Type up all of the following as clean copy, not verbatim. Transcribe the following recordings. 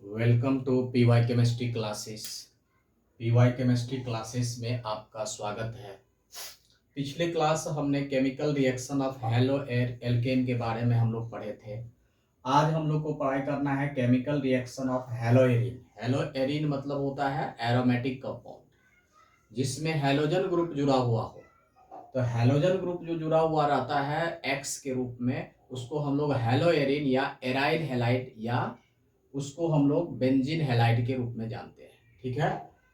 Welcome to P Y chemistry classes. P Y chemistry classes में आपका स्वागत है। पिछले क्लास हमने chemical reaction of haloalkane के बारे में हम लोग पढ़े थे। आज हम लोग को पढ़ाई करना है केमिकल रिएक्शन ऑफ हेलोएरिन। हेलोएरिन मतलब होता है एरोमेटिक कंपाउंड जिसमें हेलोजन ग्रुप जुड़ा हुआ हो। तो हेलोजन ग्रुप जो जुड़ा हुआ रहता है एक्स के रूप में, उसको हम लोग हेलोएरिन या एराइल हेलाइड या उसको हम लोग बेंजीन हैलाइड के रूप में जानते हैं। ठीक है,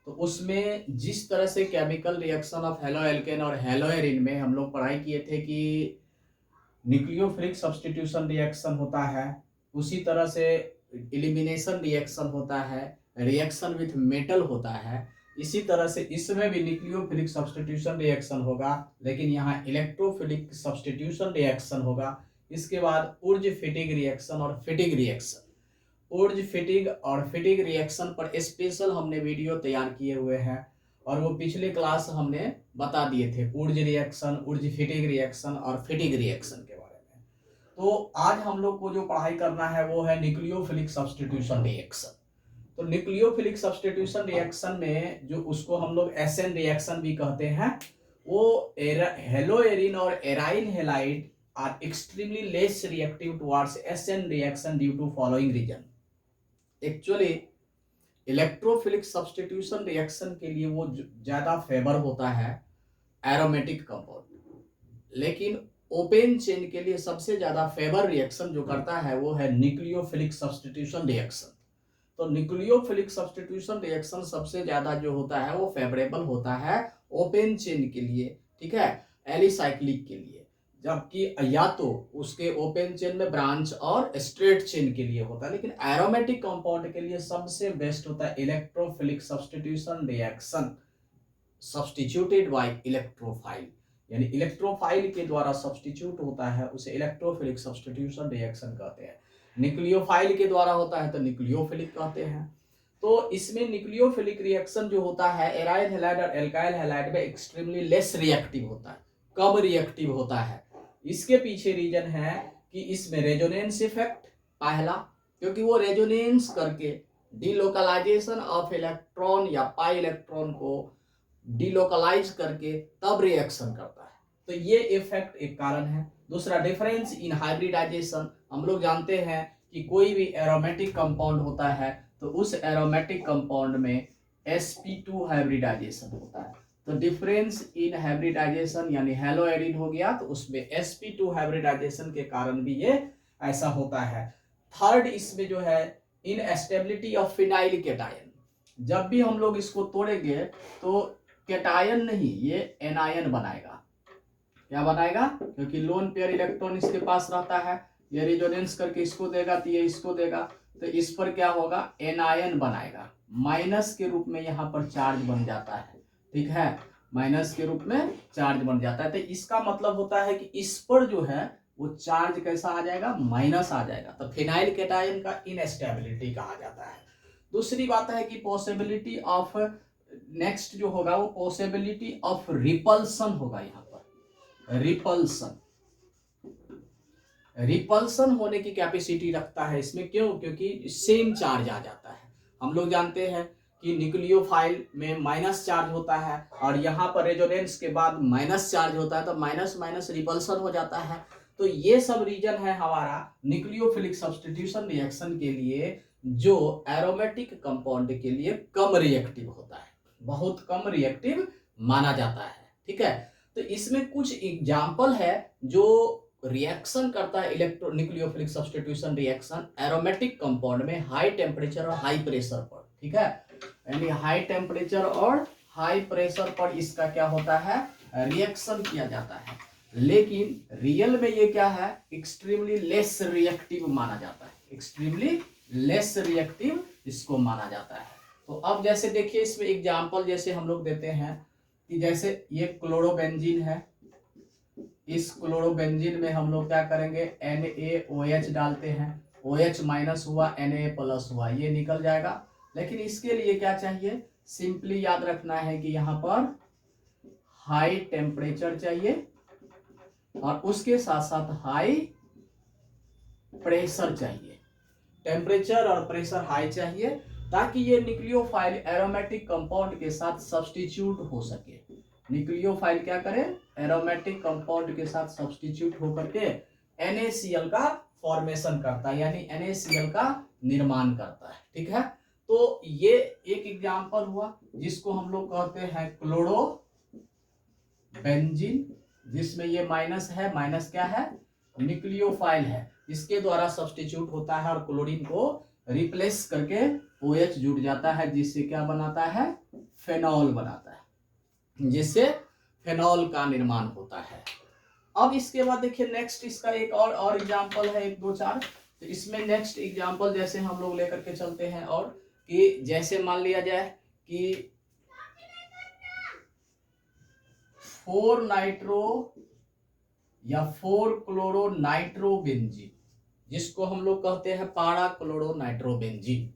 तो उसमें जिस तरह से chemical reaction of halo alkane और हेलोएरिन में हम लोग पढ़ाई किए थे कि न्यूक्लियोफिलिक सब्स्टिट्यूशन रिएक्शन होता है, उसी तरह से एलिमिनेशन रिएक्शन होता है, रिएक्शन विथ मेटल होता है। इसी तरह से इसमें भी न्यूक्लियोफिलिक सब्स्टिट्यूशन रिएक्शन होगा, लेकिन यहाँ इलेक्ट्रोफिलिक सब्स्टिट्यूशन रिएक्शन होगा। इसके बाद उर्ज फिटिग रिएक्शन और फिटिग रिएक्शन। उर्ज फिटिग और फिटिग रिएक्शन पर स्पेशल हमने वीडियो तैयार किए हुए हैं और वो पिछले क्लास हमने बता दिए थे उर्ज रिएक्शन, उर्ज फिटिग रिएक्शन और फिटिग रिएक्शन के बारे में। तो आज हम लोग को जो पढ़ाई करना है वो है न्यूक्लियोफिलिक सब्स्टिट्यूशन रिएक्शन। तो न्यूक्लियोफिलिक सब्स्टिट्यूशन रिएक्शन में जो उसको हम लोग एसएन रिएक्शन भी कहते हैं, वो हेलोएरिन और aryl halide are extremely less reactive towards S N reaction due to following reason. Actually electrophilic substitution reaction के लिए वो ज्यादा फेवर होता है एरोमेटिक कंपाउंड, लेकिन ओपन चेन के लिए सबसे ज्यादा फेवर रिएक्शन जो करता है वो है न्यूक्लियोफिलिक सब्स्टिट्यूशन रिएक्शन। तो न्यूक्लियोफिलिक सब्स्टिट्यूशन रिएक्शन सबसे ज्यादा जो होता है वो फेवरेबल होता है ओपन चेन के लिए, ठीक है, एलिसाइक्लिक के लिए। जबकि या तो उसके ओपन चेन में ब्रांच और स्ट्रेट चेन के लिए होता है, लेकिन एरोमेटिक कंपाउंड के लिए सबसे बेस्ट होता है electrophilic substitution reaction substituted by electrophile, यानी इलेक्ट्रोफाइल के द्वारा सब्स्टिट्यूट होता है, उसे इलेक्ट्रोफिलिक सब्स्टिट्यूशन रिएक्शन कहते हैं। न्यूक्लियोफाइल के द्वारा होता है तो न्यूक्लियोफिलिक कहते हैं। तो इसमें न्यूक्लियोफिलिक रिएक्शन जो होता है एराइल हैलाइड और एल्काइल हैलाइड में एक्सट्रीमली लेस रिएक्टिव होता है, कम रिएक्टिव होता है। इसके पीछे रीजन है कि इसमें रेजोनेंस इफेक्ट पहला, क्योंकि वो रेजोनेंस करके डिलोकलाइजेशन ऑफ इलेक्ट्रॉन या पाई इलेक्ट्रॉन को डिलोकलाइज करके तब रिएक्शन करता है, तो ये इफेक्ट एक कारण है। दूसरा डिफरेंस इन हाइब्रिडाइजेशन। हम लोग जानते हैं कि कोई भी एरोमेटिक कंपाउंड होता है तो उस एरोमेटिक कंपाउंड में sp2 हाइब्रिडाइजेशन होता है। तो डिफरेंस इन हाइब्रिडाइजेशन यानी हेलोएरिन हो गया, तो उसमें sp2 हाइब्रिडाइजेशन के कारण भी ये ऐसा होता है। थर्ड इसमें जो है इनस्टेबिलिटी ऑफ फिनाइल केटायन। जब भी हम लोग इसको तोड़ेंगे तो केटायन नहीं, ये एनायन बनाएगा। क्या बनाएगा? क्योंकि लोन पेयर इलेक्ट्रॉन इसके पास रहता है, ये रिजोनेंस करके इसको देगा तो ये इसको देगा, तो इस पर क्या होगा? एनायन बनाएगा, माइनस के रूप में यहाँ पर चार्ज बन जाता है। ठीक है, माइनस के रूप में चार्ज बन जाता है, तो इसका मतलब होता है कि इस पर जो है वो चार्ज कैसा आ जाएगा? माइनस आ जाएगा। तो फिनाइल केटायन का इनस्टेबिलिटी कहा जाता है। दूसरी बात है कि पॉसिबिलिटी ऑफ, नेक्स्ट जो होगा वो पॉसिबिलिटी ऑफ रिपल्सन होगा। यहाँ पर रिपल्सन, रिपल्सन होने की कैपेसिटी रखता है इसमें। क्यों? क्योंकि सेम चार्ज आ जाता है। हम लोग जानते हैं कि न्यूक्लियोफाइल में माइनस चार्ज होता है और यहाँ पर रेजोनेंस के बाद माइनस चार्ज होता है, तो माइनस माइनस रिपल्सन हो जाता है। तो ये सब रीजन है हमारा न्यूक्लियोफिलिक सब्स्टिट्यूशन रिएक्शन के लिए, जो एरोमेटिक कंपाउंड के लिए कम रिएक्टिव होता है, बहुत कम रिएक्टिव माना जाता है। ठीक है, तो इसमें कुछ एग्जाम्पल है जो रिएक्शन करता है electro nucleophilic substitution reaction aromatic compound में हाई टेम्परेचर और हाई प्रेशर पर। ठीक है, यानी हाई टेम्परेचर और हाई प्रेशर पर इसका क्या होता है? रिएक्शन किया जाता है। लेकिन रियल में ये क्या है? एक्सट्रीमली लेस रिएक्टिव माना जाता है, एक्सट्रीमली लेस रिएक्टिव इसको माना जाता है। तो अब जैसे देखिए इसमें एग्जाम्पल जैसे हम लोग देते हैं कि जैसे ये क्लोरोबेंजीन है, इस क्लोरोबेंजीन में हम लोग क्या करेंगे? NaOH डालते हैं, OH माइनस हुआ, Na प्लस हुआ, ये निकल जाएगा। लेकिन इसके लिए क्या चाहिए? सिंपली याद रखना है कि यहाँ पर हाई टेम्परेचर चाहिए और उसके साथ साथ हाई प्रेशर चाहिए। टेम्परेचर और प्रेशर हाई चाहिए ताकि ये न्यूक्लियोफाइल एरोमेटिक कंपाउंड के साथ सब्स्टिट्यूट हो सके। न्यूक्लियोफाइल क्या करे, एरोमेटिक कंपाउंड के साथ सब्स्टिट्यूट होकर के NaCl का फॉर्मेशन करता है, यानी NaCl का निर्माण करता है। ठीक है, तो ये एक एग्जांपल हुआ जिसको हम लोग कहते हैं क्लोरो बेंजीन, जिसमें ये माइनस है, माइनस क्या है, न्यूक्लियोफाइल है, इसके द्वारा सब्स्टिट्यूट होता है और क्लोरीन को रिप्लेस करके OH जुड़ जाता है, जिससे क्या बनाता है, फेनॉल बनाता है, जिससे फेनॉल का निर्माण होता है। अब इसके बाद देखिए नेक्स्ट इसका एक और एग्जांपल है, एक दो चार। तो इसमें नेक्स्ट एग्जांपल जैसे हम लोग लेकर के चलते हैं, और कि जैसे मान लिया जाए कि 4 नाइट्रो या 4 क्लोरो नाइट्रोबेंजीन, जिसको हम लोग कहते हैं पारा क्लोरो नाइट्रोबेंजीन,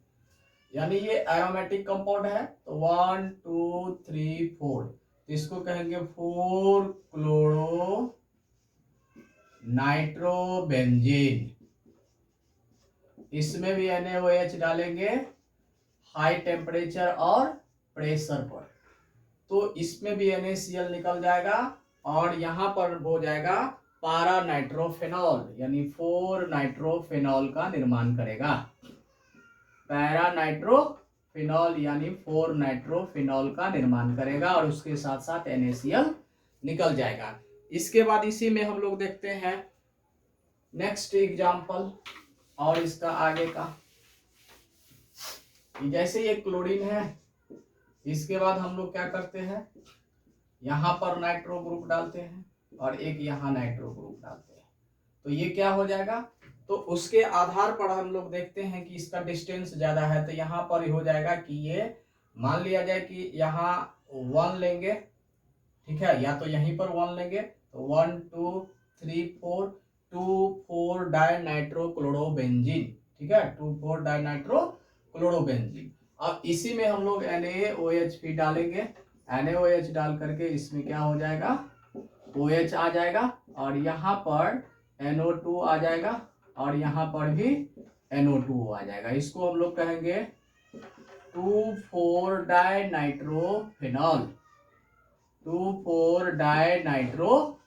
यानी ये एरोमेटिक कंपाउंड है। तो 1 2 3 4, तो इसको कहेंगे 4 क्लोरो नाइट्रोबेंजीन। इसमें भी NaOH डालेंगे हाई टेम्परेचर और प्रेशर पर, तो इसमें भी NaCl निकल जाएगा और यहाँ पर हो जाएगा पारा नाइट्रोफेनॉल, यानी 4 नाइट्रोफेनॉल का निर्माण करेगा। पैरा नाइट्रोफेनॉल यानी 4 नाइट्रोफेनॉल का निर्माण करेगा और उसके साथ साथ NaCl निकल जाएगा। इसके बाद इसी में हम लोग देखते हैं नेक्स्ट एग्जांपल, और इसका आगे का, जैसे ये क्लोरीन है, इसके बाद हम लोग क्या करते हैं, यहाँ पर नाइट्रो ग्रुप डालते हैं और एक यहाँ नाइट्रो ग्रुप डालते हैं, तो ये क्या हो जाएगा, तो उसके आधार पर हम लोग देखते हैं कि इसका डिस्टेंस ज्यादा है, तो यहाँ पर हो जाएगा कि ये मान लिया जाए कि यहाँ 1 लेंगे, ठीक है, या तो यहीं पर 1 लेंगे, तो 1 2 3 4 2 4 डाई नाइट्रो क्लोरोबेंजीन, ठीक है, 2 4 डाई नाइट्रो क्लोरोबेंजीन। अब इसी में हम लोग NaOH भी डालेंगे, NaOH डाल करके इसमें क्या हो जाएगा, OH आ जाएगा और यहाँ पर NO2 आ जाएगा और यहाँ पर भी NO2 आ जाएगा। इसको हम लोग कहेंगे 2,4 dinitrophenol, 2,4 dinitrophenol,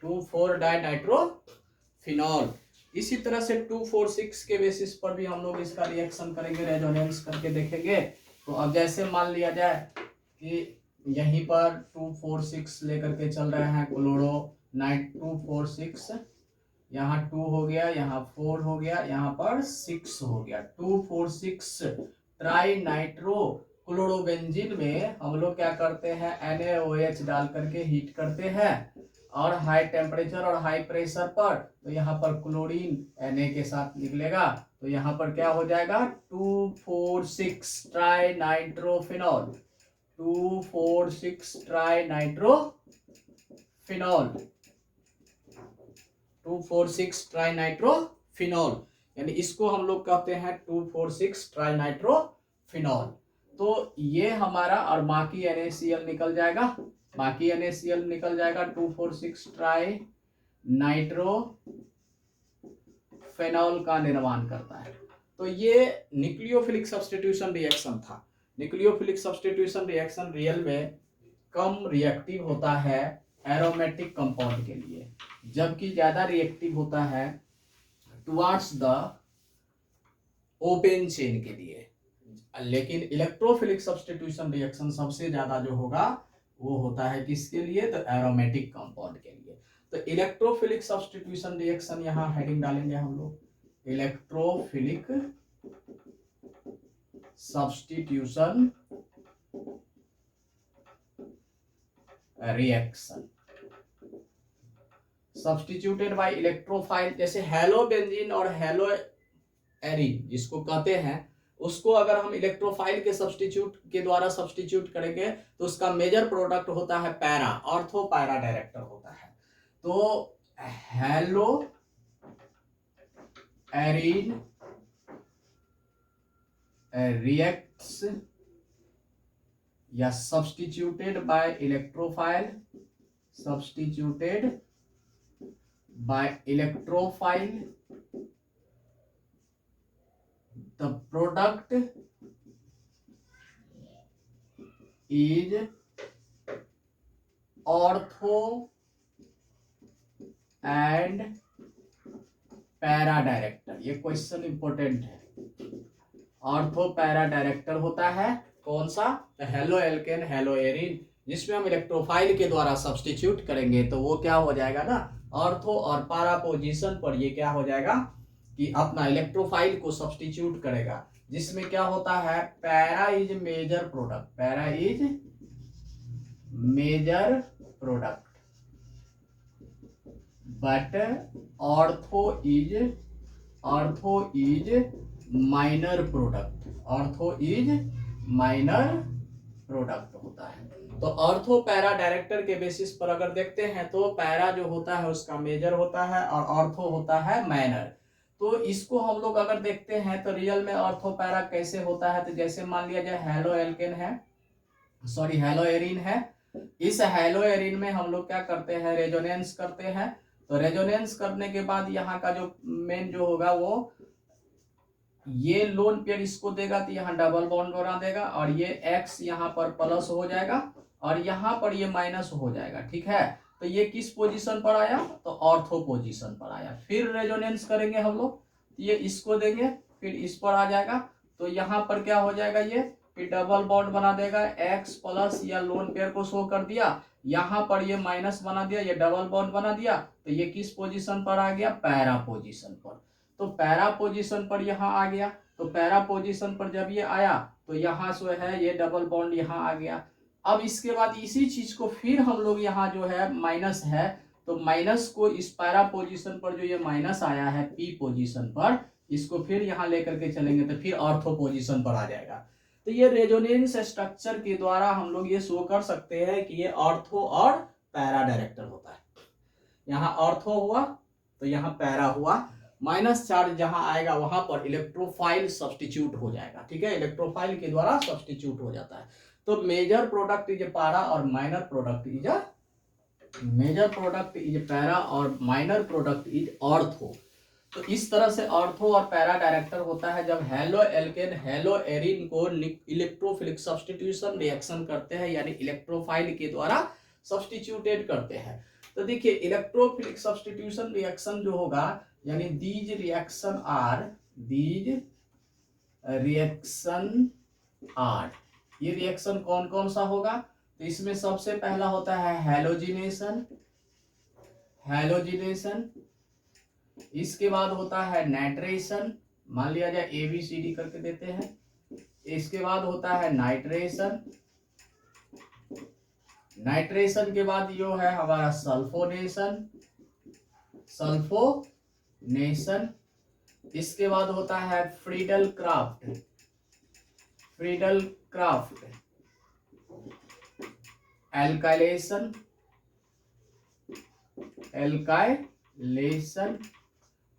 2,4 dinitrophenol. इसी तरह से 2,4,6 के बेसिस पर भी हम लोग इसका रिएक्शन करेंगे, रेजोनेंस करके देखेंगे। तो अब जैसे मान लिया जाए कि यहीं पर 2,4,6 लेकर के चल रहे हैं क्लोरो नाइट, 2,4,6, यहाँ 2 हो गया, यहाँ 4 हो गया, यहाँ पर 6 हो गया, 2,4,6 ट्राई नाइट्रो क्लोरोबेंजीन में हम लोग क्या करते हैं, NaOH डाल करके हीट करते हैं और हाई टेम्परेचर और हाई प्रेशर पर, तो यहाँ पर क्लोरीन Na के साथ निकलेगा, तो यहाँ पर क्या हो जाएगा 2,4,6 try nitrophenol, 2,4,6 try nitrophenol, 2,4,6 try nitrophenol, यानी इसको हम लोग कहते हैं 2,4,6 ट्राई नाइट्रोफिनॉल। तो ये हमारा, और बाकी NaCl निकल जाएगा, बाकी NaCl निकल जाएगा, 2,4,6 ट्राई नाइट्रोफेनॉल का निर्माण करता है। तो ये न्यूक्लियोफिलिक सब्स्टिट्यूशन रिएक्शन था। न्यूक्लियोफिलिक सब्स्टिट्यूशन रिएक्शन रियल में कम रिएक्टिव होता है एरोमेटिक कंपाउंड के लिए, जबकि ज्यादा रिएक्टिव होता है टुवर्ड्स द ओपन चेन के लिए। लेकिन इलेक्ट्रोफिलिक सब्स्टिट्यूशन रिएक्शन सबसे ज्यादा जो होगा वो होता है किसके लिए, तो एरोमेटिक कंपाउंड के लिए। तो इलेक्ट्रोफिलिक सब्स्टिट्यूशन रिएक्शन, यहाँ हेडिंग डालेंगे हम लोग, electrophilic substitution reaction substituted by electrophile, जैसे हेलोबेंजीन और हेलो एरिन जिसको कहते हैं, उसको अगर हम इलेक्ट्रोफाइल के सब्स्टिट्यूट के द्वारा सब्स्टिट्यूट करेंगे तो उसका मेजर प्रोडक्ट होता है पैरा, ऑर्थो पैरा डायरेक्टर होता है। तो हेलो एरिन रिएक्ट्स या substituted by electrophile, substituted by electrophile the product is ortho and para director. ये क्वेश्चन इंपॉर्टेंट है। ऑर्थो पैरा डायरेक्टर होता है कौन सा? हेलो एल्केन हेलो एरिन, जिसमें हम इलेक्ट्रोफाइल के द्वारा सब्स्टिट्यूट करेंगे तो वो क्या हो जाएगा ना, ऑर्थो और पैरा पोजीशन पर ये क्या हो जाएगा कि अपना इलेक्ट्रोफाइल को सब्स्टिट्यूट करेगा, जिसमें क्या होता है para is major product, para is major product but ortho is minor product, ortho is minor product होता है। तो ऑर्थो पैरा डायरेक्टर के बेसिस पर अगर देखते हैं तो पैरा जो होता है उसका मेजर होता है और ऑर्थो होता है माइनर। तो इसको हम लोग अगर देखते हैं तो रियल में ऑर्थो पैरा कैसे होता है, तो जैसे मान लिया जाए हेलो एल्केन है, सॉरी हेलो एरिन है। इस हेलो एरिन में हम लोग क्या करते हैं, रेजोनेंस करते हैं। तो रेजोनेंस करने के बाद यहाँ का जो मेन जो होगा वो ये लोन पेयर इसको देगा तो यहाँ डबल बॉन्ड बना देगा और ये एक्स यहाँ पर प्लस हो जाएगा और यहाँ पर ये माइनस हो जाएगा, ठीक है। तो ये किस पोजीशन पर आया, तो ऑर्थो पोजीशन पर आया। फिर रेजोनेंस करेंगे हम लोग, ये इसको देंगे फिर इस पर आ जाएगा, तो यहाँ पर क्या हो जाएगा, ये फिर डबल बॉन्ड बना देगा, एक्स प्लस या लोन पेयर को शो कर दिया, यहाँ पर ये माइनस बना दिया, ये डबल बॉन्ड बना दिया, तो ये किस पोजीशन पर आ गया, पैरा पोजीशन पर। तो पैरा पोजीशन पर यहाँ आ गया। तो पैरा पोजीशन पर जब ये आया तो यहाँ जो है ये डबल बॉन्ड यहाँ आ गया। अब इसके बाद इसी चीज को फिर हम लोग यहाँ जो है माइनस है, तो माइनस को इस पैरा पोजीशन पर जो ये माइनस आया है पी पोजीशन पर, इसको फिर यहाँ लेकर के चलेंगे तो फिर ऑर्थो पोजीशन पर आ जाएगा। तो ये रेजोनेंस स्ट्रक्चर के द्वारा हम लोग ये शो कर सकते हैं कि ये ऑर्थो और पैरा डायरेक्टर होता है। यहाँ ऑर्थो हुआ तो यहाँ पैरा हुआ, माइनस चार्ज जहां आएगा वहां पर इलेक्ट्रोफाइल सब्स्टिट्यूट हो जाएगा, ठीक है, इलेक्ट्रोफाइल के द्वारा सब्स्टिट्यूट हो जाता है। तो मेजर प्रोडक्ट इज पैरा और माइनर प्रोडक्ट इज पैरा और माइनर प्रोडक्ट इज ऑर्थो। तो इस तरह से ऑर्थो और पैरा डायरेक्टर होता है जब हेलो एल्केन हेलो एरिन को इलेक्ट्रोफिलिक सब्स्टिट्यूशन रिएक्शन करते हैं, यानी इलेक्ट्रोफाइल के द्वारा सब्स्टिट्यूटेड करते हैं। तो देखिए इलेक्ट्रोफिलिक सब्स्टिट्यूशन रिएक्शन जो होगा, यानी दीज रिएक्शन आर, ये रिएक्शन कौन कौन सा होगा, तो इसमें सबसे पहला होता है हैलोजिनेशन, इसके बाद होता है नाइट्रेशन, मान लिया जाए ABCD करके देते हैं, इसके बाद होता है नाइट्रेशन के बाद जो है हमारा सल्फोनेशन, इसके बाद होता है फ्रीडल क्राफ्ट, एल्काइलेशन,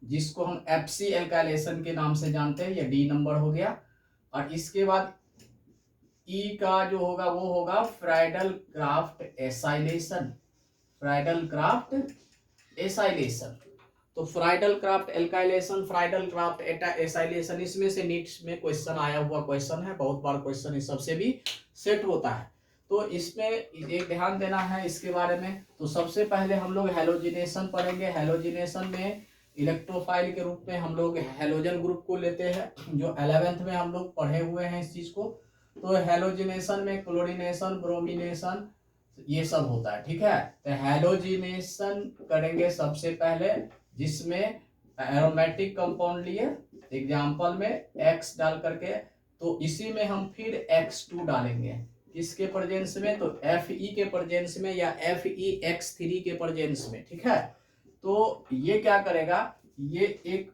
जिसको हम FC एल्काइलेशन के नाम से जानते हैं, ये D नंबर हो गया। और इसके बाद E का जो होगा वो होगा फ्राइडल क्राफ्ट एसाइलेशन। तो Friedl craft alkylation, Friedl Crafts acylation, इसमें से नीट्स में क्वेश्चन आया हुआ क्वेश्चन है, बहुत बार क्वेश्चन इस सबसे भी सेट होता है। तो इसमें एक ध्यान देना है इसके बारे में। तो सबसे पहले हम लोग हैलोजिनेशन पढ़ेंगे। हैलोजिनेशन में इलेक्ट्रोफाइल के रूप में हम लोग हैलोजन ग्रुप को लेते हैं, जो 11th में हम लोग पढ़े हुए हैं इस चीज को। तो हैलोजिनेशन में क्लोरीनेशन, ब्रोमिनेशन, ये सब होता है, ठीक है। तो हैलोजिनेशन करेंगे सबसे पहले, जिसमें एरोमेटिक कंपाउंड लिए एग्जाम्पल में X डाल करके, तो इसी में हम फिर X2 डालेंगे, किसके प्रेजेंस में, तो Fe के प्रेजेंस में या FeX3 के प्रेजेंस में, ठीक है। तो ये क्या करेगा, ये एक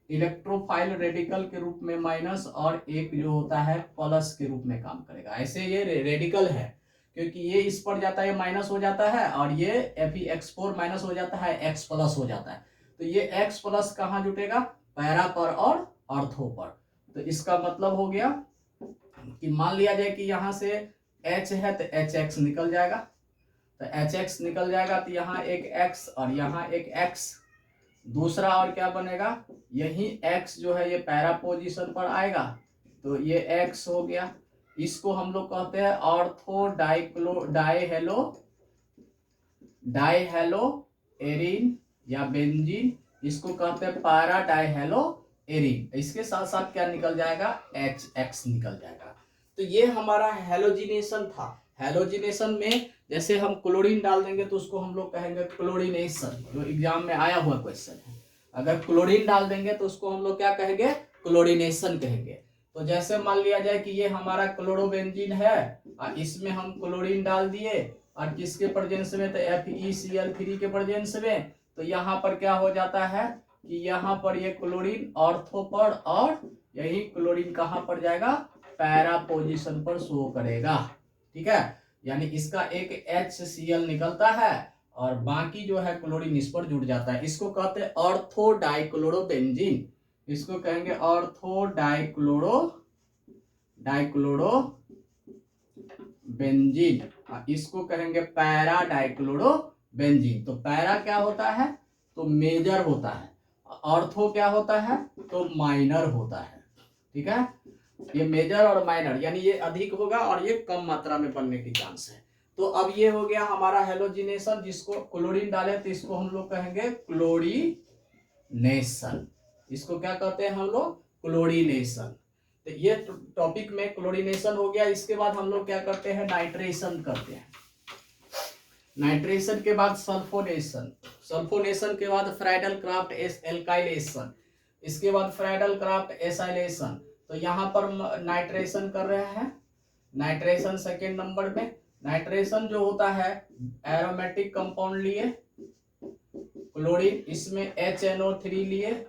इलेक्ट्रोफाइल रेडिकल के रूप में माइनस और एक जो होता है प्लस के रूप में काम करेगा। ऐसे ये रेडिकल है क्योंकि ये इस पर जाता है माइनस हो जाता है और ये FeX4 माइनस हो जाता है, X प्लस हो जाता है। तो ये X प्लस कहाँ जुटेगा, पैरा पर और ऑर्थो पर। तो इसका मतलब हो गया कि मान लिया जाए कि यहाँ से H है तो HX निकल जाएगा, तो HX निकल जाएगा, तो यहाँ एक X और यहाँ एक X, दूसरा और क्या बनेगा, यही X जो है ये पैरा पोजीशन पर आएगा, तो ये X हो गया। इसको हम लोग कहते हैं ऑर्थो डाइहेलो एरिन या बेंजीन, इसको कहते हैं पैरा डाइहेलो एरिन। इसके साथ साथ क्या निकल जाएगा, HX निकल जाएगा। तो ये हमारा हेलोजिनेशन था। हेलोजिनेशन में जैसे हम क्लोरीन डाल देंगे तो उसको हम लोग कहेंगे क्लोरीनेशन, जो एग्जाम में आया हुआ क्वेश्चन है। अगर क्लोरीन डाल देंगे तो उसको हम लोग क्या कहेंगे, क्लोरीनेशन कहेंगे। तो जैसे मान लिया जाए कि ये हमारा क्लोरोबेंजीन है और इसमें हम क्लोरीन डाल दिए और किसके प्रेजेंस में, तो FeCl3 के प्रेजेंस में, तो यहाँ पर क्या हो जाता है कि यहाँ पर ये क्लोरीन ऑर्थो पर और यही क्लोरीन कहाँ पर जाएगा, पैरा पोजीशन पर शो करेगा। ठीक है, यानी इसका एक HCl निकलता है और बाकी जो है क्लोरीन इस पर जुड़ जाता है। इसको कहते हैं ऑर्थो डाइक्लोरोबेंजीन, इसको कहेंगे ऑर्थो डाइक्लोरो बेंजीन, इसको कहेंगे पैरा डाइक्लोरो बेंजीन। तो पैरा क्या होता है, तो मेजर होता है, ऑर्थो क्या होता है, तो माइनर होता है। ठीक है, ये मेजर और माइनर, यानी ये अधिक होगा और ये कम मात्रा में बनने की चांस है। तो अब ये हो गया हमारा हेलोजिनेशन, जिसको क्लोरीन डाले तो इसको हम लोग कहेंगे क्लोरीनेशन। इसको क्या कहते हैं हम लोग, क्लोरीनेशन। तो ये टॉपिक में क्लोरीनेशन हो गया। इसके बाद हम लोग क्या करते हैं, नाइट्रेशन करते हैं। नाइट्रेशन के बाद सल्फोनेशन, सल्फोनेशन के बाद फ्राइडल क्राफ्ट एल्काइलेशन, इसके बाद फ्राइडल क्राफ्ट एसाइलेशन। तो यहाँ पर नाइट्रेशन कर रहे हैं, नाइट्रेशन सेकेंड नंबर में। नाइट्रेशन जो होता है, एरोमेटिक कंपाउंड लिए क्लोरीन, इसमें HNO3 लिए,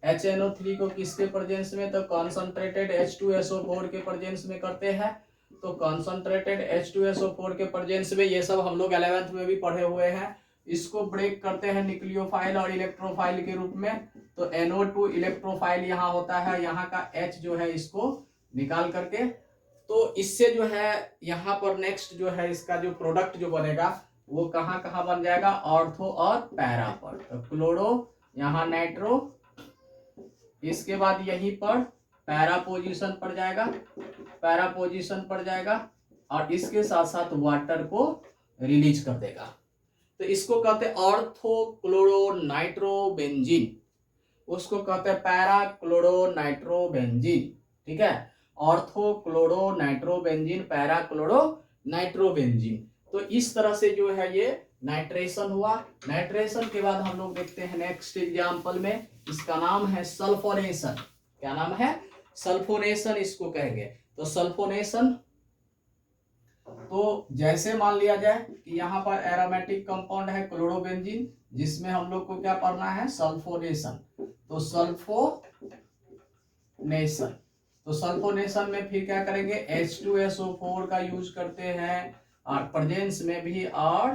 HNO3 को किसके प्रेजेंस में, तो कॉन्सनट्रेटेड H2SO4 के प्रेजेंस में करते हैं। तो कॉन्सनट्रेटेड H2SO4 के प्रेजेंस में, ये सब हम लोग 11th में भी पढ़े हुए हैं। इसको ब्रेक करते हैं न्यूक्लियोफाइल और इलेक्ट्रोफाइल के रूप में। तो NO2 इलेक्ट्रोफाइल यहाँ होता है, यहाँ का H जो है इसको निकाल करके, तो इससे जो है यहाँ पर नेक्स्ट जो है इसका जो प्रोडक्ट जो बनेगा वो कहाँ कहाँ बन जाएगा, ऑर्थो और पैरा पर। तो क्लोरो, यहाँ नाइट्रो, इसके बाद यहीं पर पैरा पोजीशन पर जाएगा, पैरा पोजीशन पर जाएगा और इसके साथ साथ वाटर को रिलीज कर देगा। तो इसको कहते हैं ऑर्थो क्लोरो नाइट्रोबेंजीन, उसको कहते हैं पैरा क्लोरो नाइट्रोबेंजीन। ठीक है, ortho chloro nitrobenzene, para chloro nitrobenzene. तो इस तरह से जो है ये नाइट्रेशन हुआ। नाइट्रेशन के बाद हम लोग देखते हैं नेक्स्ट एग्जाम्पल में, इसका नाम है सल्फोनेशन। क्या नाम है, सल्फोनेशन इसको कहेंगे। तो सल्फोनेशन, तो जैसे मान लिया जाए कि यहाँ पर एरोमेटिक कंपाउंड है क्लोरोबेंजीन, जिसमें हम लोग को क्या पढ़ना है, सल्फोनेशन। तो सल्फोनेशन, तो सल्फोनेशन में फिर क्या करेंगे, H2SO4 का यूज करते हैं और प्रेजेंस में भी और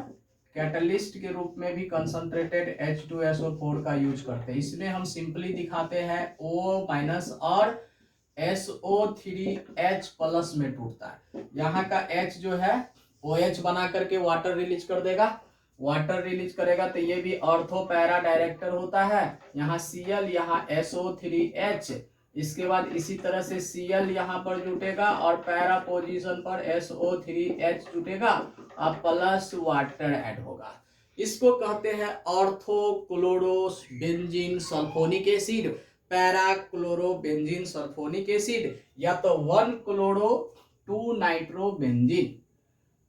कैटलिस्ट के रूप में भी कंसंट्रेटेड H2SO4 का यूज करते हैं। इसमें हम सिंपली दिखाते हैं O- और SO3H+ में टूटता है। यहाँ का H जो है OH बना करके वाटर रिलीज कर देगा, वाटर रिलीज करेगा तो ये भी ऑर्थो पैरा डायरेक्टर होता है। यहाँ Cl, यहाँ SO3H, इसके बाद इसी तरह से Cl यहाँ पर जुटेगा और पैरा पोजीशन पर SO3H जुटेगा और प्लस वाटर ऐड होगा। इसको कहते हैं ortho chlorobenzene sulphonic acid, para chlorobenzene sulphonic acid, या तो 1-क्लोरो 2-नाइट्रोबेंजीन।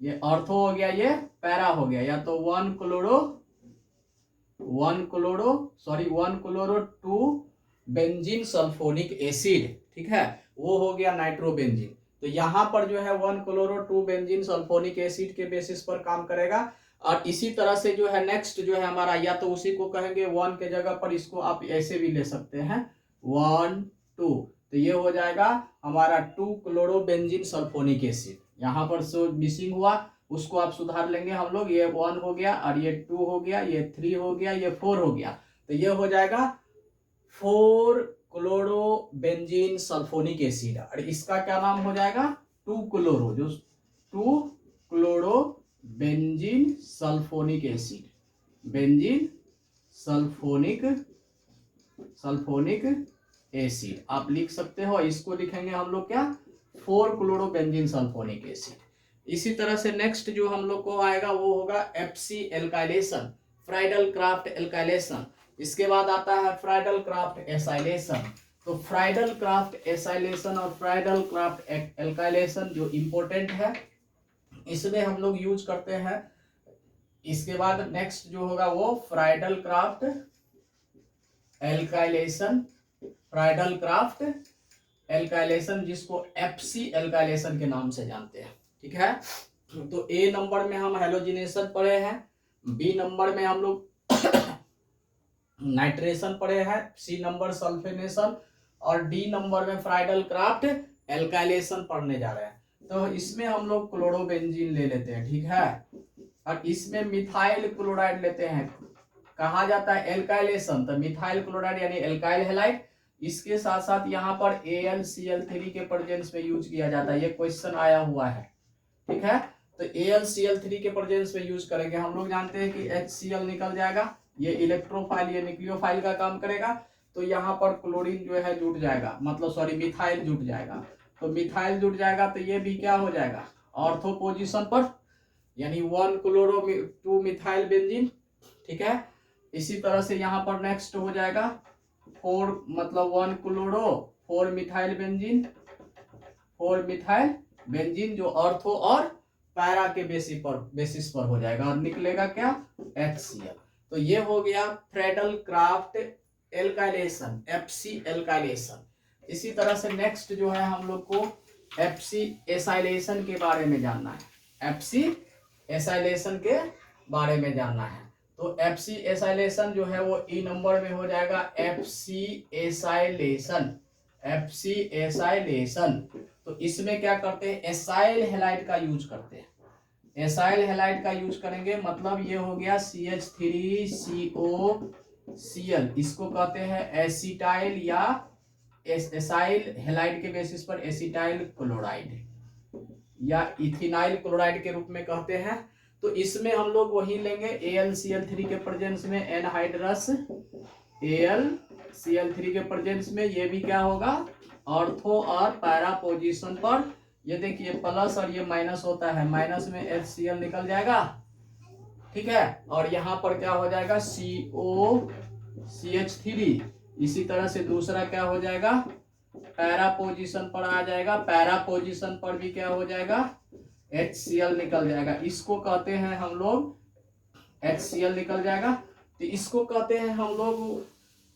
ये ऑर्थो हो गया, ये पैरा हो गया, या तो 1-क्लोरो 2-बेंजीन सल्फोनिक एसिड। ठीक है, वो हो गया नाइट्रोबेंजीन। तो यहाँ पर जो है 1-क्लोरो 2-बेंजीन सल्फोनिक एसिड के बेसिस पर काम करेगा। और इसी तरह से जो है नेक्स्ट जो है हमारा, या तो उसी को कहेंगे 1 के जगह पर इसको आप ऐसे भी ले सकते हैं 1 2, तो ये हो जाएगा हमारा 2-क्लोरोबेंजीन सल्फोनिक एसिड। यहाँ पर सो मिसिंग हुआ, उसको आप सुधार लेंगे हम लोग। ये 1 हो गया और ये 2 हो गया, ये 3 हो गया, ये 4 हो गया, तो ये हो जाएगा 4-क्लोरोबेंजीन सल्फोनिक एसिड। और इसका क्या नाम हो जाएगा, 2-क्लोरो, जो two chlorobenzene sulphonic acid, benzene sulphonic acid आप लिख सकते हो। इसको लिखेंगे हम लोग क्या, 4 क्लोरोबेंजीन सल्फोनिक एसिड। इसी तरह से नेक्स्ट जो हम लोग को आएगा वो होगा FC alkylation, Friedl craft alkylation. इसके बाद आता है फ्राइडल क्राफ्ट एसाइलेशन। तो फ्राइडल क्राफ्ट एसाइलेशन और फ्राइडल क्राफ्ट एल्काइलेशन जो इम्पोर्टेंट है, इसमें हम लोग यूज करते हैं। इसके बाद नेक्स्ट जो होगा वो Friedl craft alkylation, Friedl craft alkylation जिसको FC एल्काइलेशन के नाम से जानते हैं। ठीक है, तो A नंबर में हम हेलोजिनेशन पढ़े हैं, B नंबर में हम लोग नाइट्रेशन पढ़े हैं, C नंबर सल्फेनेशन और D नंबर में फ्राइडल क्राफ्ट एल्काइलेशन पढ़ने जा रहे हैं। तो इसमें हम लोग क्लोरोबेंजीन ले लेते हैं, ठीक है, और इसमें मिथाइल क्लोराइड लेते हैं। कहा जाता है एल्काइलेशन, तो मिथाइल क्लोराइड यानी एल्काइल हैलाइड। इसके साथ साथ यहाँ पर AlCl3 के प्रेजेंस में यूज किया जाता है, ये क्वेश्चन आया हुआ है। ठीक है, तो AlCl3 के प्रेजेंस में यूज करेंगे। हम लोग जानते हैं कि HCl निकल जाएगा, ये इलेक्ट्रोफाइल, ये न्यूक्लियोफाइल का काम करेगा। तो यहाँ पर क्लोरीन जो है जुट जाएगा, मतलब सॉरी मिथाइल जुट जाएगा। तो मिथाइल जुट जाएगा तो ये भी क्या हो जाएगा, ऑर्थो पोजीशन पर, यानी 1 क्लोरो 2 मिथाइल बेंजीन। ठीक है, इसी तरह से यहाँ पर नेक्स्ट हो जाएगा 4, मतलब 1 chloro 4 methyl benzene, 4 methyl benzene जो ऑर्थो और पैरा के बेसिस पर हो जाएगा और निकलेगा क्या, HCl। तो ये हो गया Friedl craft alkylation, FC alkylation. इसी तरह से नेक्स्ट जो है हम लोग को FC एसाइलेशन के बारे में जानना है, FC एसाइलेशन के बारे में जानना है। तो FC एसाइलेशन जो है वो E नंबर में हो जाएगा FC एसाइलेशन, FC एसाइलेशन। तो इसमें क्या करते हैं, एसाइल हैलाइड का यूज करते हैं, एसाइल हैलाइड का यूज करेंगे। मतलब ये हो गया CH3COCl, इसको कहते हैं एसिटाइल या एसाइल हैलाइड के बेसिस पर एसिटाइल क्लोराइड या इथिनाइल क्लोराइड के रूप में कहते हैं। तो इसमें हम लोग वही लेंगे AlCl3 के प्रेजेंस में एनहाइड्रस, AlCl3 के प्रेजेंस में ये भी क्या होगा, ऑर्थो और पैरा पोजीशन पर। ये देखिए प्लस और ये माइनस होता है, माइनस में HCl निकल जाएगा। ठीक है, और यहाँ पर क्या हो जाएगा COCH3। इसी तरह से दूसरा क्या हो जाएगा, पैरा पोजीशन पर आ जाएगा, पैरा पोजीशन पर भी क्या हो जाएगा, HCl निकल जाएगा। इसको कहते हैं हम लोग, HCl निकल जाएगा तो इसको कहते हैं हम लोग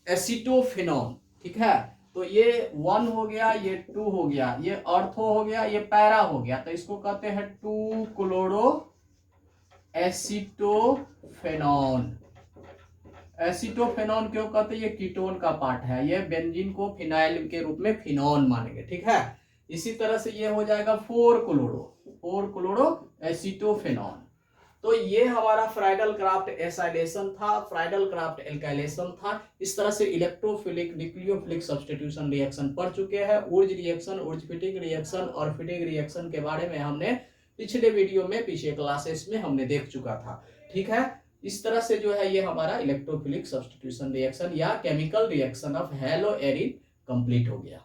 एसीटोफेनॉन। ठीक है, तो ये 1 हो गया, ये 2 हो गया, ये ऑर्थो हो गया, ये पैरा हो गया, तो इसको कहते हैं 2 क्लोरो एसीटोफेनॉन। एसीटोफेनॉन क्यों कहते हैं, ये कीटोन का पार्ट है, ये बेंजीन को फिनाइल के रूप में फिनॉन मानेंगे। ठीक है, इसी तरह से ये हो जाएगा 4 क्लोरो एसीटोफेनॉन। तो ये हमारा फ्राइडल क्राफ्ट एसाइलेशन था, फ्राइडल क्राफ्ट एल्काइलेशन था। इस तरह से इलेक्ट्रोफिलिक न्यूक्लियोफिलिक सब्स्टिट्यूशन रिएक्शन पढ़ चुके हैं। उर्ज रिएक्शन, उर्ज फिटिंग रिएक्शन और फिटिंग रिएक्शन के बारे में हमने पिछले वीडियो में, पिछले क्लासेस में हमने देख चुका था। ठीक है, इस तरह से जो है ये हमारा इलेक्ट्रोफिलिक सब्स्टिट्यूशन रिएक्शन या chemical reaction of hello Erin complete हो गया।